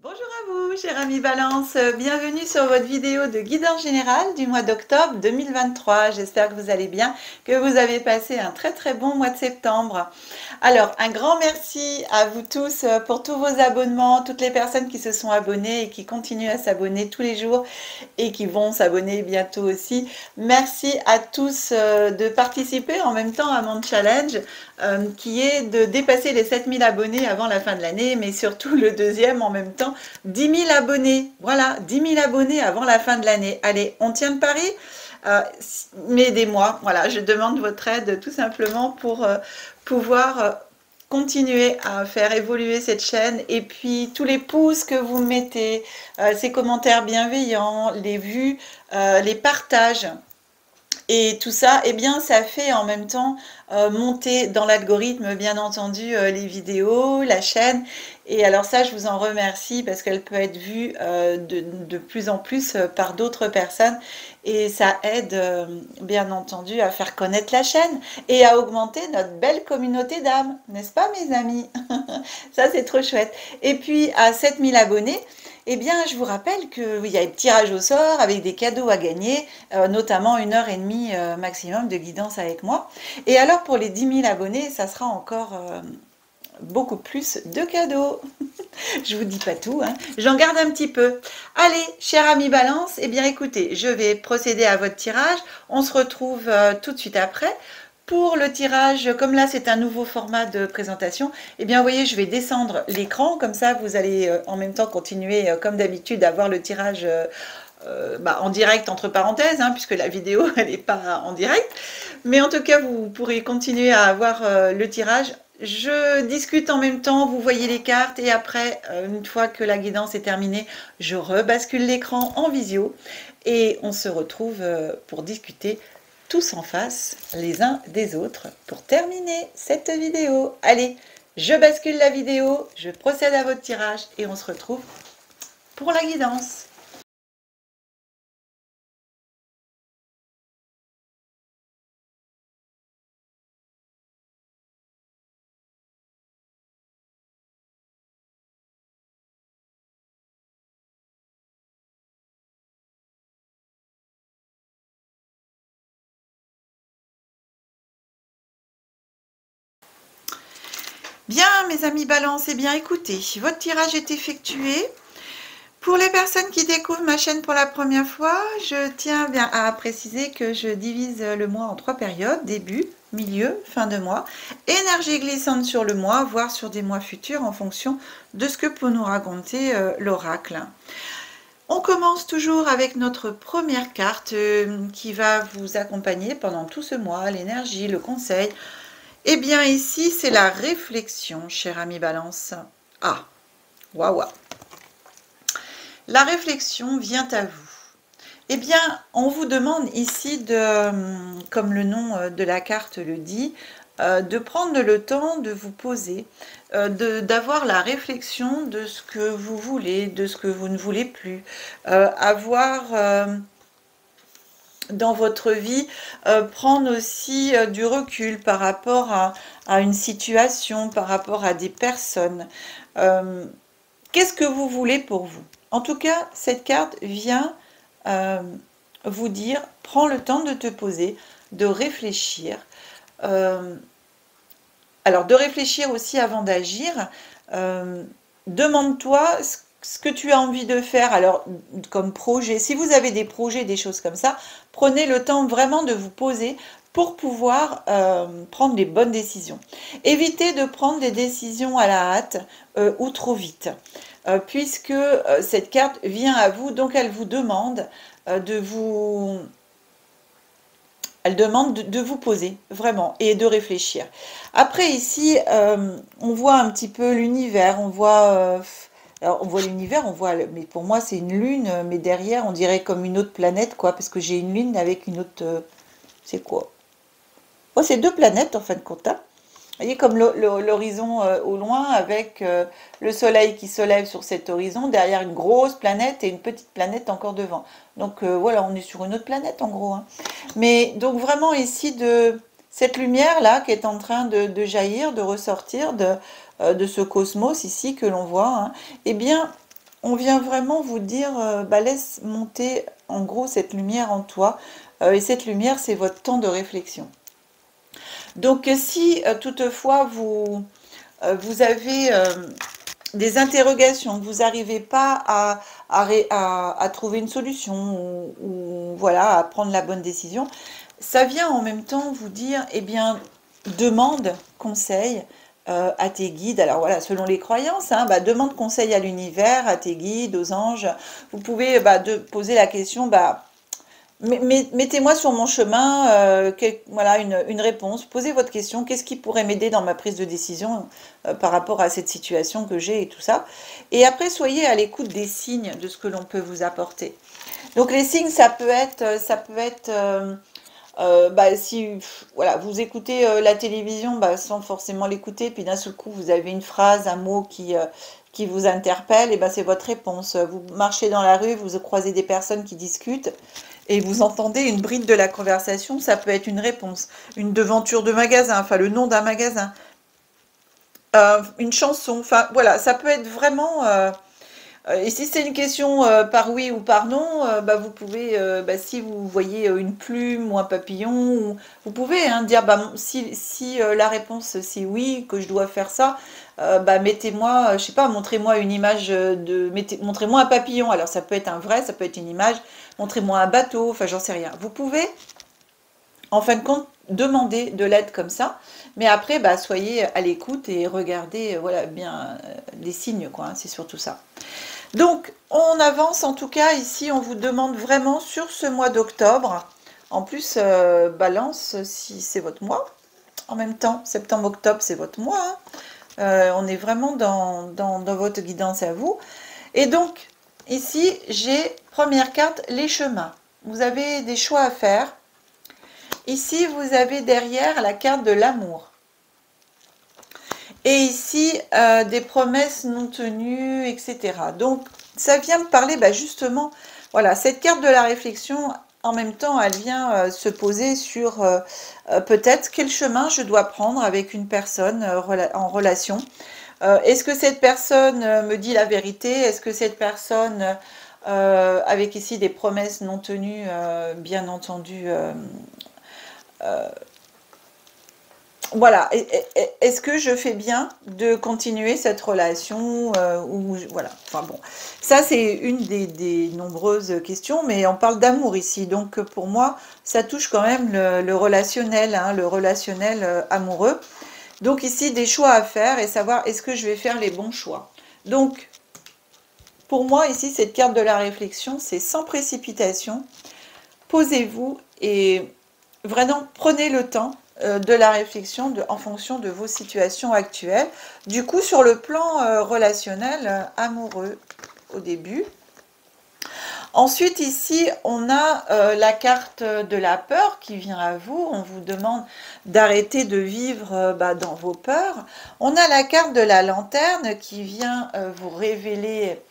Bonjour à vous, chers amis Balance. Bienvenue sur votre vidéo de guidance générale du mois d'octobre 2023. J'espère que vous allez bien, que vous avez passé un très bon mois de septembre. Alors, un grand merci à vous tous pour tous vos abonnements, toutes les personnes qui se sont abonnées et qui continuent à s'abonner tous les jours et qui vont s'abonner bientôt aussi. Merci à tous de participer en même temps à mon challenge qui est de dépasser les 7000 abonnés avant la fin de l'année, mais surtout le deuxième en même temps, 10 000 abonnés. Voilà, 10 000 abonnés avant la fin de l'année. Allez, on tient le pari. Mais aidez-moi, voilà, je demande votre aide tout simplement pour pouvoir continuer à faire évoluer cette chaîne, et puis tous les pouces que vous mettez, ces commentaires bienveillants, les vues, les partages, et tout ça, eh bien, ça fait en même temps monter dans l'algorithme, bien entendu, les vidéos, la chaîne. Et alors ça, je vous en remercie parce qu'elle peut être vue de plus en plus par d'autres personnes. Et ça aide, bien entendu, à faire connaître la chaîne et à augmenter notre belle communauté d'âmes. N'est-ce pas, mes amis? Ça, c'est trop chouette. Et puis, à 7000 abonnés, eh bien, je vous rappelle qu'il y a un tirage au sort avec des cadeaux à gagner, notamment 1h30 maximum de guidance avec moi. Et alors, pour les 10 000 abonnés, ça sera encore beaucoup plus de cadeaux. Je vous dis pas tout, hein. J'en garde un petit peu. Allez, cher ami Balance, eh bien, écoutez, je vais procéder à votre tirage. On se retrouve tout de suite après. Pour le tirage, comme là c'est un nouveau format de présentation, eh bien vous voyez, je vais descendre l'écran, comme ça vous allez en même temps continuer comme d'habitude à voir le tirage en direct entre parenthèses, hein, puisque la vidéo elle n'est pas en direct. Mais en tout cas, vous pourrez continuer à avoir le tirage. Je discute en même temps, vous voyez les cartes, et après, une fois que la guidance est terminée, je rebascule l'écran en visio et on se retrouve pour discuter tous en face les uns des autres pour terminer cette vidéo. Allez, je bascule la vidéo, je procède à votre tirage et on se retrouve pour la guidance. Bien, mes amis Balance, eh bien écoutez, votre tirage est effectué. Pour les personnes qui découvrent ma chaîne pour la première fois, je tiens bien à préciser que je divise le mois en 3 périodes: début, milieu, fin de mois. Énergie glissante sur le mois, voire sur des mois futurs en fonction de ce que peut nous raconter l'oracle. On commence toujours avec notre première carte qui va vous accompagner pendant tout ce mois, l'énergie, le conseil. Eh bien ici, c'est la réflexion, cher ami Balance. Ah, waouh. La réflexion vient à vous. Eh bien, on vous demande ici, comme le nom de la carte le dit, de prendre le temps de vous poser, d'avoir la réflexion de ce que vous voulez, de ce que vous ne voulez plus, avoir dans votre vie, prendre aussi du recul par rapport à une situation, par rapport à des personnes. Qu'est-ce que vous voulez pour vous? En tout cas, cette carte vient vous dire, prends le temps de te poser, de réfléchir. Alors, de réfléchir aussi avant d'agir. Demande-toi ce que tu as envie de faire, alors comme projet. Si vous avez des projets, des choses comme ça, prenez le temps vraiment de vous poser pour pouvoir prendre les bonnes décisions. Évitez de prendre des décisions à la hâte ou trop vite, puisque cette carte vient à vous, donc elle vous demande de vous... Elle demande de vous poser, vraiment, et de réfléchir. Après, ici, on voit un petit peu l'univers, on voit... alors, on voit l'univers, on voit... Mais pour moi, c'est une lune, mais derrière, on dirait comme une autre planète, quoi, parce que j'ai une lune avec une autre... c'est quoi? Oh, c'est 2 planètes, en fin de compte, hein. Vous voyez, comme l'horizon au loin, avec le soleil qui se lève sur cet horizon, derrière une grosse planète et une petite planète encore devant. Donc voilà, on est sur une autre planète en gros, hein. Mais donc vraiment ici, de cette lumière-là qui est en train de jaillir, de ressortir de ce cosmos ici que l'on voit, hein, eh bien, on vient vraiment vous dire, bah, laisse monter en gros cette lumière en toi. Et cette lumière, c'est votre temps de réflexion. Donc si toutefois vous avez des interrogations, que vous n'arrivez pas à trouver une solution ou voilà, à prendre la bonne décision, ça vient en même temps vous dire, eh bien, demande conseil à tes guides. Alors voilà, selon les croyances, hein, bah, demande conseil à l'univers, à tes guides, aux anges. Vous pouvez poser la question, bah, mettez-moi sur mon chemin voilà, une réponse. Posez votre question. Qu'est-ce qui pourrait m'aider dans ma prise de décision par rapport à cette situation que j'ai et tout ça. Et après, soyez à l'écoute des signes de ce que l'on peut vous apporter. Donc les signes, si voilà, vous écoutez la télévision sans forcément l'écouter, puis d'un seul coup vous avez une phrase, un mot qui vous interpelle, et ben c'est votre réponse. Vous marchez dans la rue, vous croisez des personnes qui discutent et vous entendez une bride de la conversation, ça peut être une réponse. Une devanture de magasin, enfin le nom d'un magasin, une chanson, enfin voilà, ça peut être vraiment. Et si c'est une question par oui ou par non, vous pouvez, si vous voyez une plume ou un papillon, vous pouvez dire, si la réponse c'est oui, que je dois faire ça, mettez-moi, je sais pas, montrez-moi une image montrez-moi un papillon. Alors ça peut être un vrai, ça peut être une image, montrez-moi un bateau, enfin j'en sais rien. Vous pouvez, en fin de compte, demander de l'aide comme ça, mais après, soyez à l'écoute et regardez, voilà, bien les signes, quoi, hein, c'est surtout ça. Donc, on avance, en tout cas, ici, on vous demande vraiment sur ce mois d'octobre, en plus, balance, si c'est votre mois, en même temps, septembre-octobre, c'est votre mois, hein. On est vraiment dans votre guidance à vous. Et donc, ici, j'ai, première carte, les chemins. Vous avez des choix à faire. Ici, vous avez derrière la carte de l'amour. Et ici, des promesses non tenues, etc. Donc, ça vient me parler justement, voilà, cette carte de la réflexion, en même temps, elle vient se poser sur peut-être quel chemin je dois prendre avec une personne en relation. Est-ce que cette personne me dit la vérité? Est-ce que cette personne, avec ici des promesses non tenues, bien entendu, voilà, est-ce que je fais bien de continuer cette relation ou voilà, enfin bon, ça c'est une des nombreuses questions, mais on parle d'amour ici, donc pour moi ça touche quand même le relationnel, hein, le relationnel amoureux. Donc ici des choix à faire et savoir est-ce que je vais faire les bons choix. Donc pour moi ici cette carte de la réflexion, c'est sans précipitation, posez-vous et vraiment prenez le temps de la réflexion en fonction de vos situations actuelles. Du coup, sur le plan relationnel, amoureux au début. Ensuite, ici, on a la carte de la peur qui vient à vous. On vous demande d'arrêter de vivre dans vos peurs. On a la carte de la lanterne qui vient vous révéler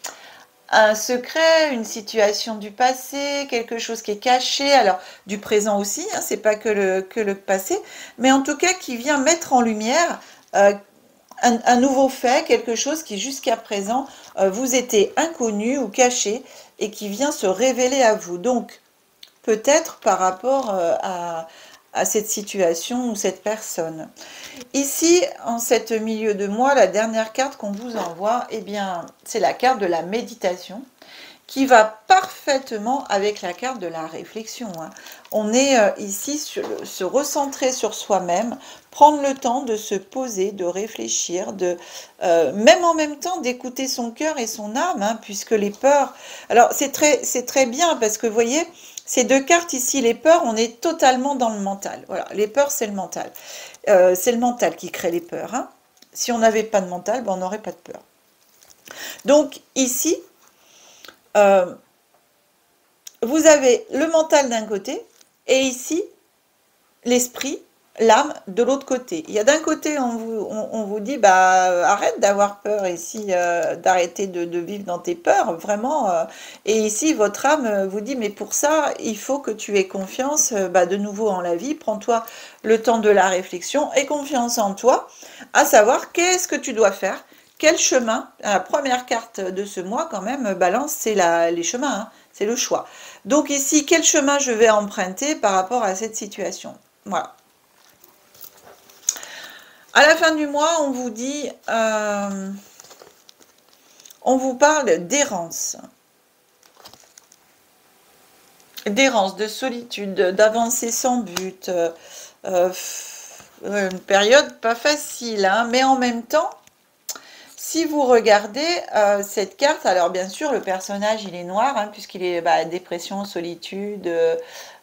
un secret, une situation du passé, quelque chose qui est caché, alors du présent aussi, hein, c'est pas que le passé, mais en tout cas qui vient mettre en lumière un nouveau fait, quelque chose qui jusqu'à présent vous était inconnu ou caché et qui vient se révéler à vous. Donc peut-être par rapport à cette situation ou cette personne. Ici, en cet milieu de mois, la dernière carte qu'on vous envoie, eh bien, c'est la carte de la méditation qui va parfaitement avec la carte de la réflexion, hein. On est ici sur se recentrer sur soi-même, prendre le temps de se poser, de réfléchir, même en même temps d'écouter son cœur et son âme, hein, puisque les peurs... Alors, c'est très bien parce que, vous voyez, ces deux cartes ici, les peurs, on est totalement dans le mental. Voilà, les peurs, c'est le mental. C'est le mental qui crée les peurs, hein. Si on n'avait pas de mental, on n'aurait pas de peur. Donc, ici... vous avez le mental d'un côté et ici l'esprit, l'âme de l'autre côté. Il y a d'un côté on vous dit arrête d'avoir peur ici, d'arrêter de vivre dans tes peurs vraiment, et ici votre âme vous dit mais pour ça il faut que tu aies confiance de nouveau en la vie, prends-toi le temps de la réflexion et confiance en toi, à savoir qu'est-ce que tu dois faire. quel chemin, la première carte de ce mois quand même, balance, c'est les chemins, hein, c'est le choix. Donc ici, quel chemin je vais emprunter par rapport à cette situation? Voilà. À la fin du mois, on vous dit, on vous parle d'errance. D'errance, de solitude, d'avancer sans but. Une période pas facile, hein, mais en même temps, si vous regardez cette carte, alors bien sûr, le personnage, il est noir, hein, puisqu'il est dépression, solitude,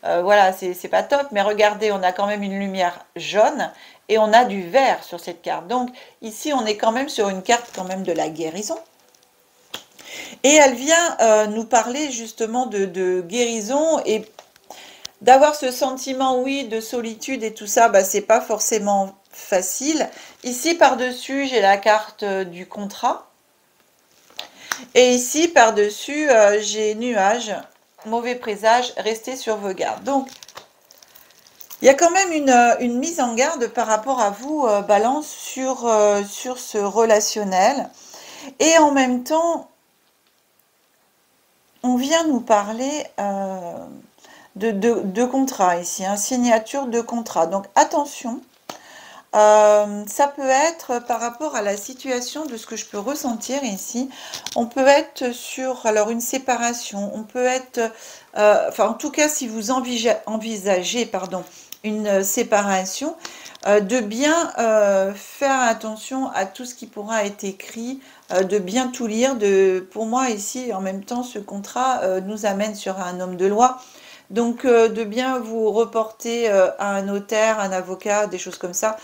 voilà, c'est pas top, mais regardez, on a quand même une lumière jaune, et on a du vert sur cette carte. Donc, ici, on est quand même sur une carte quand même de la guérison. Et elle vient nous parler justement de guérison et d'avoir ce sentiment, oui, de solitude et tout ça, c'est pas forcément facile. Ici, par-dessus, j'ai la carte du contrat. Et ici, par-dessus, j'ai nuage, mauvais présage, restez sur vos gardes. Donc, il y a quand même une mise en garde par rapport à vous, Balance, sur ce relationnel. Et en même temps, on vient nous parler de contrat ici, hein, signature de contrat. Donc attention, ça peut être par rapport à la situation de ce que je peux ressentir ici. On peut être sur alors une séparation, on peut être, enfin en tout cas si vous envisagez pardon, une séparation, de bien faire attention à tout ce qui pourra être écrit, de bien tout lire. Pour moi ici, en même temps, ce contrat nous amène sur un homme de loi. Donc, de bien vous reporter à un notaire, un avocat, des choses comme ça,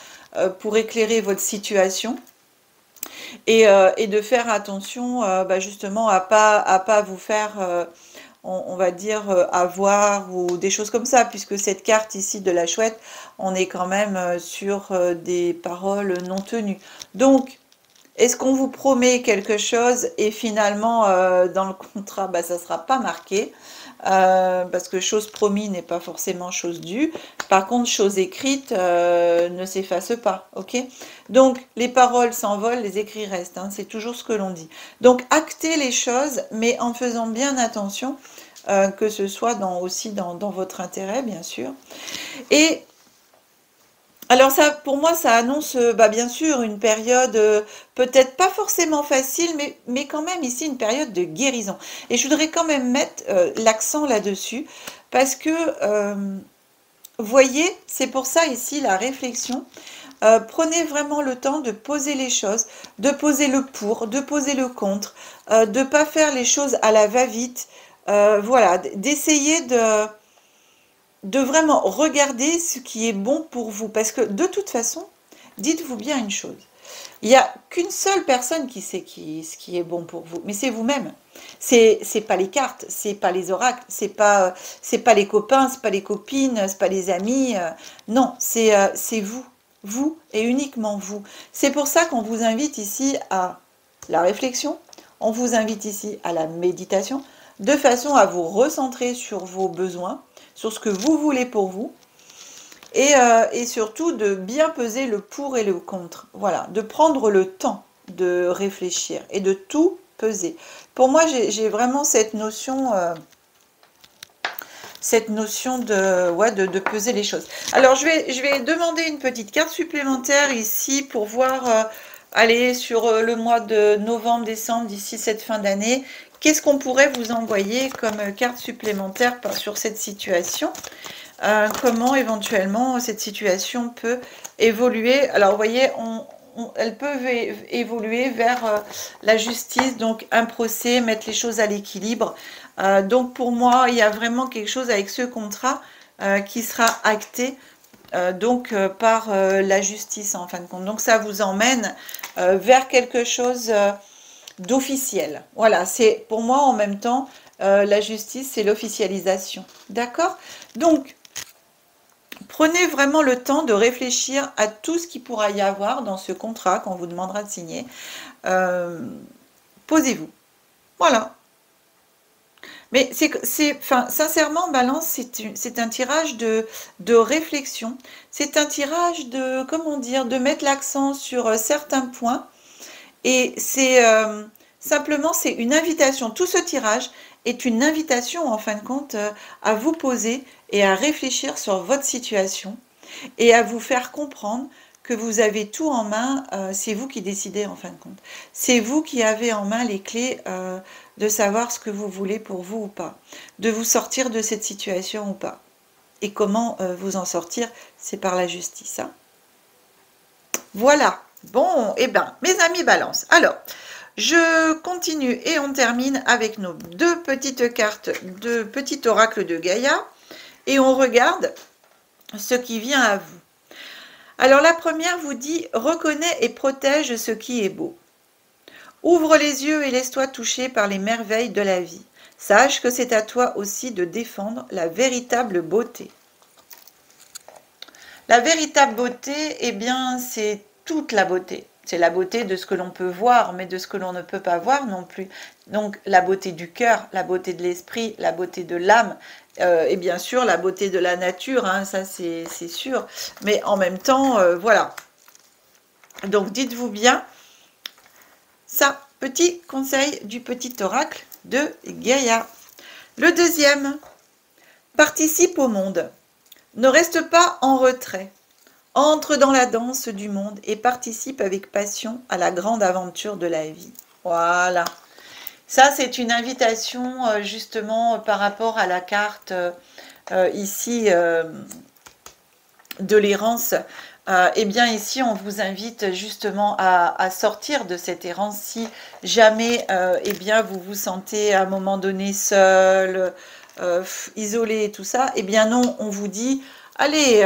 pour éclairer votre situation. Et de faire attention justement à pas vous faire... on va dire avoir ou des choses comme ça, puisque cette carte ici de la chouette, on est quand même sur des paroles non tenues. Donc, est-ce qu'on vous promet quelque chose et finalement dans le contrat, ça ne sera pas marqué, parce que chose promise n'est pas forcément chose due. Par contre, chose écrite ne s'efface pas, ok? Donc, les paroles s'envolent, les écrits restent, hein, c'est toujours ce que l'on dit. Donc, actez les choses, mais en faisant bien attention que ce soit aussi dans votre intérêt, bien sûr. Et alors ça, pour moi, ça annonce bien sûr une période peut-être pas forcément facile, mais quand même ici une période de guérison. Et je voudrais quand même mettre l'accent là-dessus, parce que, voyez, c'est pour ça ici la réflexion. Prenez vraiment le temps de poser les choses, de poser le pour, de poser le contre, de ne pas faire les choses à la va-vite. Voilà, d'essayer de vraiment regarder ce qui est bon pour vous. Parce que de toute façon, dites-vous bien une chose. Il n'y a qu'une seule personne qui sait ce qui est bon pour vous, mais c'est vous-même. C'est pas les cartes, c'est pas les oracles, c'est pas les copains, c'est pas les copines, c'est pas les amis. Non, c'est vous. Vous et uniquement vous. C'est pour ça qu'on vous invite ici à la réflexion, on vous invite ici à la méditation, de façon à vous recentrer sur vos besoins, sur ce que vous voulez pour vous, et surtout de bien peser le pour et le contre. Voilà, de prendre le temps de réfléchir et de tout peser. Pour moi, j'ai vraiment cette notion de peser les choses. Alors, je vais demander une petite carte supplémentaire ici pour voir, aller sur le mois de novembre, décembre, d'ici cette fin d'année. Qu'est-ce qu'on pourrait vous envoyer comme carte supplémentaire sur cette situation? Comment éventuellement cette situation peut évoluer? Alors, vous voyez, elles peuvent évoluer vers la justice, donc un procès, mettre les choses à l'équilibre. Donc, pour moi, il y a vraiment quelque chose avec ce contrat qui sera acté par la justice, en fin de compte. Donc, ça vous emmène vers quelque chose d'officiel. Voilà, c'est pour moi en même temps, la justice, c'est l'officialisation. D'accord? Donc, prenez vraiment le temps de réfléchir à tout ce qu'il pourra y avoir dans ce contrat qu'on vous demandera de signer. Posez-vous. Voilà. Mais sincèrement, Balance, c'est un tirage de réflexion. C'est un tirage de, comment dire, de mettre l'accent sur certains points Et c'est simplement, c'est une invitation. Tout ce tirage est une invitation, en fin de compte, à vous poser et à réfléchir sur votre situation et à vous faire comprendre que vous avez tout en main, c'est vous qui décidez en fin de compte. C'est vous qui avez en main les clés de savoir ce que vous voulez pour vous ou pas, de vous sortir de cette situation ou pas. Et comment vous en sortir, c'est par la justice. Hein. Voilà. Bon, eh bien, mes amis balance. Alors, je continue et on termine avec nos deux petites cartes de petit oracle de Gaïa. Et on regarde ce qui vient à vous. Alors la première vous dit « Reconnais et protège ce qui est beau. Ouvre les yeux et laisse-toi toucher par les merveilles de la vie. Sache que c'est à toi aussi de défendre la véritable beauté. » La véritable beauté, eh bien, c'est toute la beauté. C'est la beauté de ce que l'on peut voir, mais de ce que l'on ne peut pas voir non plus. Donc la beauté du cœur, la beauté de l'esprit, la beauté de l'âme, et bien sûr la beauté de la nature, hein, ça c'est sûr. Mais en même temps, voilà. Donc dites-vous bien, ça, petit conseil du petit oracle de Gaïa. Le deuxième, participe au monde. Ne reste pas en retrait. Entre dans la danse du monde et participe avec passion à la grande aventure de la vie. Voilà. Ça, c'est une invitation justement par rapport à la carte ici de l'errance. Eh bien, ici, on vous invite justement à sortir de cette errance si jamais eh bien, vous vous sentez à un moment donné seul, isolé et tout ça. Eh bien non, on vous dit... Allez,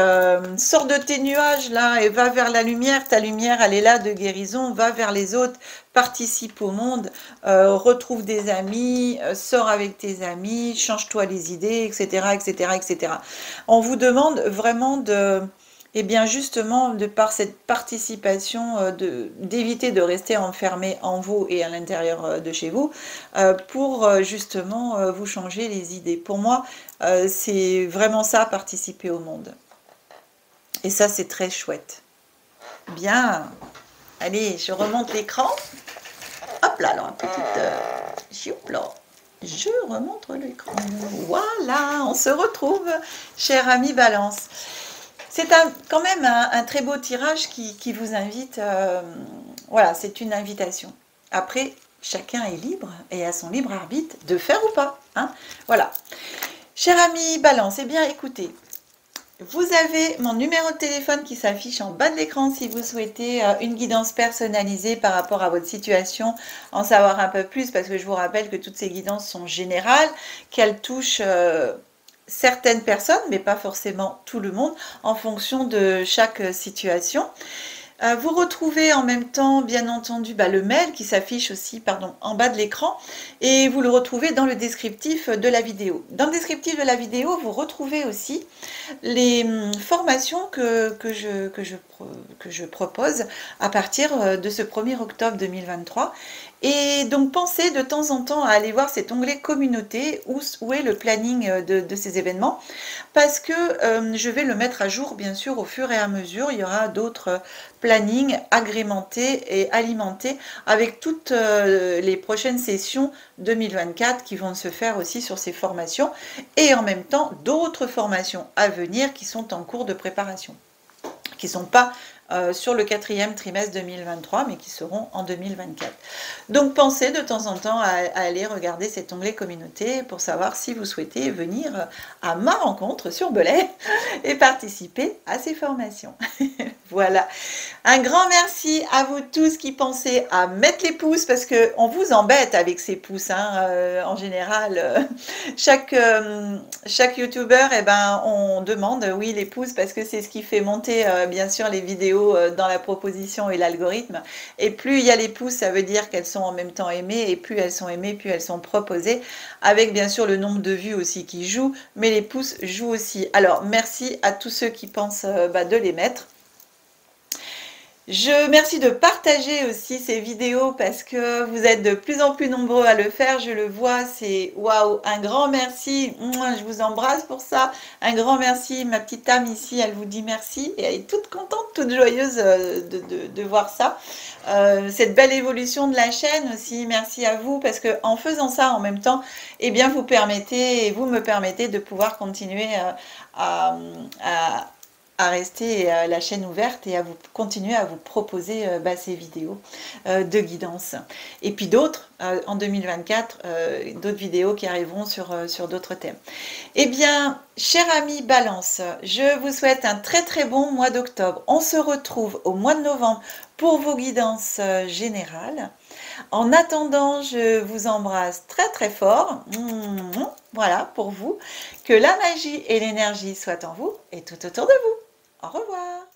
sors de tes nuages là et va vers la lumière. Ta lumière, elle est là de guérison. Va vers les autres, participe au monde, retrouve des amis, sors avec tes amis, change-toi les idées, etc., etc., etc. On vous demande vraiment de... Eh bien justement, de par cette participation, d'éviter de rester enfermé en vous et à l'intérieur de chez vous, pour justement vous changer les idées. Pour moi, c'est vraiment ça, participer au monde. Et ça, c'est très chouette. Bien. Allez, je remonte l'écran. Hop là, alors, petite... je remonte l'écran. Voilà, on se retrouve, cher ami Balance. C'est quand même un très beau tirage qui vous invite, voilà, c'est une invitation. Après, chacun est libre et a son libre arbitre de faire ou pas. Hein, voilà. Cher ami Balance, eh bien écoutez, vous avez mon numéro de téléphone qui s'affiche en bas de l'écran si vous souhaitez une guidance personnalisée par rapport à votre situation, en savoir un peu plus, parce que je vous rappelle que toutes ces guidances sont générales, qu'elles touchent... certaines personnes, mais pas forcément tout le monde, en fonction de chaque situation. Vous retrouvez en même temps, bien entendu, le mail qui s'affiche aussi en bas de l'écran, et vous le retrouvez dans le descriptif de la vidéo. Dans le descriptif de la vidéo, vous retrouvez aussi les formations que je propose à partir de ce 1er octobre 2023. Et donc pensez de temps en temps à aller voir cet onglet communauté où est le planning de ces événements, parce que je vais le mettre à jour bien sûr au fur et à mesure. Il y aura d'autres plannings agrémentés et alimentés avec toutes les prochaines sessions 2024 qui vont se faire aussi sur ces formations, et en même temps d'autres formations à venir qui sont en cours de préparation, qui ne sont pas sur le 4e trimestre 2023, mais qui seront en 2024. Donc pensez de temps en temps à aller regarder cet onglet communauté pour savoir si vous souhaitez venir à ma rencontre sur Belay et participer à ces formations. Voilà. Un grand merci à vous tous qui pensez à mettre les pouces, parce qu'on vous embête avec ces pouces. Hein, en général, chaque youtubeur, eh ben, on demande, oui, les pouces, parce que c'est ce qui fait monter, bien sûr, les vidéos dans la proposition et l'algorithme. Et plus il y a les pouces, ça veut dire qu'elles sont en même temps aimées, et plus elles sont aimées, plus elles sont proposées, avec bien sûr le nombre de vues aussi qui joue, mais les pouces jouent aussi. Alors merci à tous ceux qui pensent de les mettre. Merci de partager aussi ces vidéos parce que vous êtes de plus en plus nombreux à le faire. Je le vois, c'est waouh, un grand merci. Mouah, je vous embrasse pour ça. Un grand merci. Ma petite âme ici, elle vous dit merci et elle est toute contente, toute joyeuse de voir ça. Cette belle évolution de la chaîne aussi. Merci à vous parce que en faisant ça en même temps, eh bien, vous me permettez de pouvoir continuer à, à rester la chaîne ouverte et à vous continuer à vous proposer ces vidéos de guidance. Et puis d'autres, en 2024, d'autres vidéos qui arriveront sur d'autres thèmes. Eh bien, cher ami Balance, je vous souhaite un très très bon mois d'octobre. On se retrouve au mois de novembre pour vos guidances générales. En attendant, je vous embrasse très très fort. Voilà pour vous. Que la magie et l'énergie soient en vous et tout autour de vous. Au revoir.